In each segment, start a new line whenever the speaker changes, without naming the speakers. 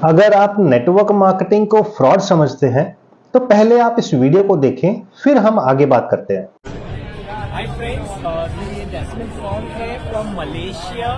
अगर आप network marketing को फ्रॉड समझते हैं तो पहले आप इस वीडियो को देखें, फिर हम आगे बात करते हैं।
हाय फ्रेंड्स, ये जैस्मिन फॉन्ग है फ्रॉम मलेशिया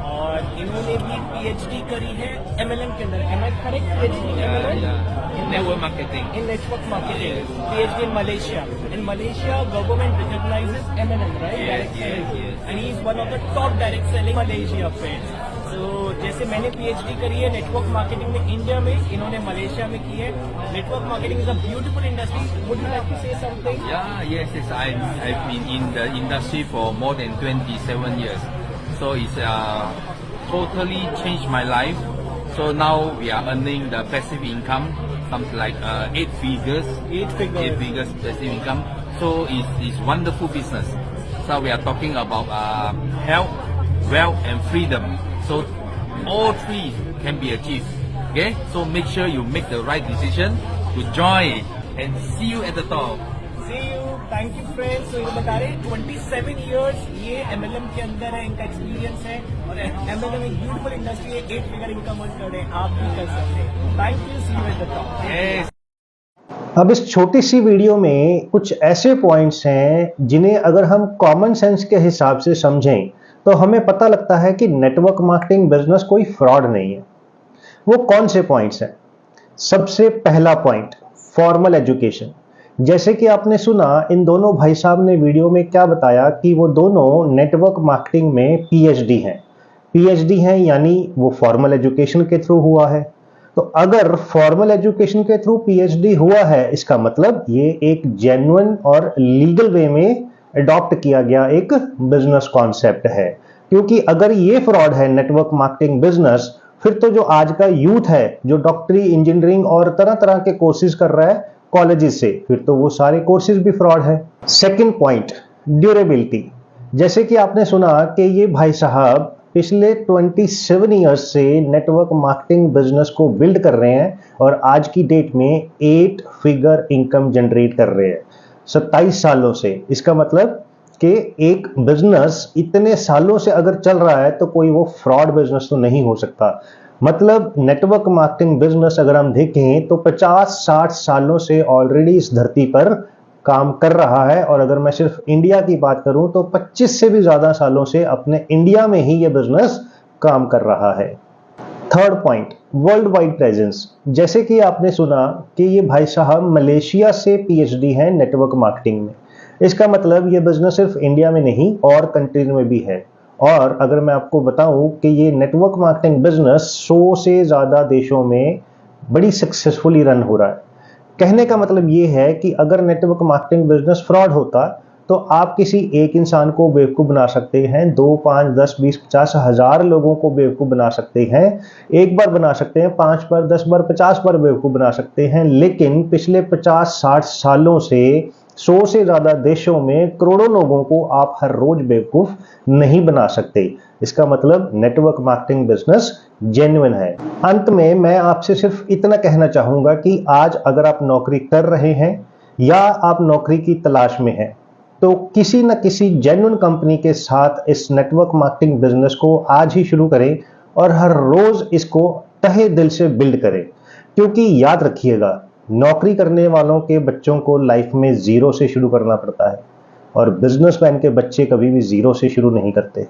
और इन्होंने भी पीएचडी करी है एमएलएम के अंदर। Am I correct? PhD MLM
Network marketing.
in network marketing, PhD in Malaysia. In Malaysia, government recognizes MLM, right? Direct selling. And he is one of the top direct selling Malaysia friends. So जैसे मैंने PhD करी है network marketing में India में, इन्होंने Malaysia में की है। Network marketing is a beautiful industry. Would you like to say something?
Yes. I've been in the industry for more than 27 years. So it's totally changed my life. So now we are earning the passive income, something like 8 figures.
8 figures.
8 figures passive income. So it's wonderful business. So we are talking about health, wealth, and freedom. So all three can be achieved. Okay. So make sure you make the right decision to join, and see you at the top.
See you. Thank you friends. So ये बता रहे 27 years ये MLM के अंदर है, इनका experience है और MLM एक ब्यूटीफुल इंडस्ट्री है। 8 फिगर इनकम अर्न कर रहे हैं, आप भी कर सकते हैं। Thank you. See you at the top.
Yes.
अब इस छोटी सी वीडियो में कुछ ऐसे पॉइंट्स हैं जिन्हें अगर हम कॉमन सेंस के हिसाब से समझें तो हमें पता लगता है कि नेटवर्क मार्केटिंग बिजनेस कोई फ्रॉड नहीं है। वो कौन से पॉइंट्स हैं? सबसे पहला पॉइंट, फॉर्मल एजुकेशन। जैसे कि आपने सुना, इन दोनों भाई साहब ने वीडियो में क्या बताया कि वो दोनों नेटवर्क मार्केटिंग में पीएचडी हैं। पीएचडी हैं यानी वो फॉर्मल एजुकेशन के थ्रू हुआ है। तो अगर फॉर्मल एजुकेशन के थ्रू पीएचडी हुआ है, इसका मतलब ये एक जेन्युइन और लीगल वे में अडॉप्ट किया गया एक बिजनेस कॉन्सेप्ट है। क्योंकि अगर ये फ्रॉड है नेटवर्क मार्केटिंग बिजनेस, फिर तो जो आज का यूथ है जो डॉक्टरी, इंजीनियरिंग और तरह तरह के कोर्सेज कर रहा है कॉलेजेस से, फिर तो वो सारे कोर्सेज भी फ्रॉड है। Second point, durability. जैसे कि आपने सुना कि ये भाई साहब पिछले 27 ईयर्स से नेटवर्क मार्केटिंग बिजनेस को बिल्ड कर रहे हैं और आज की डेट में 8 फिगर इनकम जनरेट कर रहे हैं 27 सालों से। इसका मतलब कि एक बिजनेस इतने सालों से अगर चल रहा है तो कोई वो फ्रॉड बिजनेस तो नहीं हो सकता। मतलब नेटवर्क मार्केटिंग बिजनेस अगर हम देखें तो 50-60 सालों से ऑलरेडी इस धरती पर काम कर रहा है। और अगर मैं सिर्फ इंडिया की बात करूं तो 25 से भी ज्यादा सालों से अपने इंडिया में ही ये बिजनेस काम कर रहा है। Third point, world wide presence. जैसे कि आपने सुना कि ये भाई साहब मलेशिया से पीएचडी हैं नेटवर्क मार्केटिंग में। इसका मतलब ये बिजनेस सिर्फ इंडिया में नहीं और कंट्रीज में भी है। और अगर मैं आपको बताऊं कि ये नेटवर्क मार्केटिंग बिजनेस 100 से ज्यादा देशों में बड़ी सक्सेसफुली रन हो रहा है। कहने का मतलब ये है कि अगर नेटवर्क मार्केटिंग बिजनेस फ्रॉड होता तो आप किसी एक इंसान को बेवकूफ़ बना सकते हैं, 2, 5, 10, 20, 50 हजार लोगों को बेवकूफ़ बना सकते हैं, एक बार बना सकते हैं, 5 बार, 10 बार, 50 बार बेवकूफ़ बना सकते हैं। लेकिन पिछले 50-60 सालों से 100 से ज्यादा देशों में करोड़ों लोगों को आप हर रोज बेवकूफ नहीं बना सकते। इसका मतलब नेटवर्क मार्केटिंग बिजनेस जेन्युइन है। अंत में मैं आपसे सिर्फ इतना कहना चाहूंगा कि आज अगर आप नौकरी कर रहे हैं या आप नौकरी की तलाश में हैं तो किसी न किसी जेन्युइन कंपनी के साथ इस नेटवर्क मार्केटिंग बिजनेस को आज ही शुरू करें और हर रोज इसको तहे दिल से बिल्ड करें। क्योंकि याद रखिएगा, नौकरी करने वालों के बच्चों को लाइफ में जीरो से शुरू करना पड़ता है और बिजनेसमैन के बच्चे कभी भी जीरो से शुरू नहीं करते।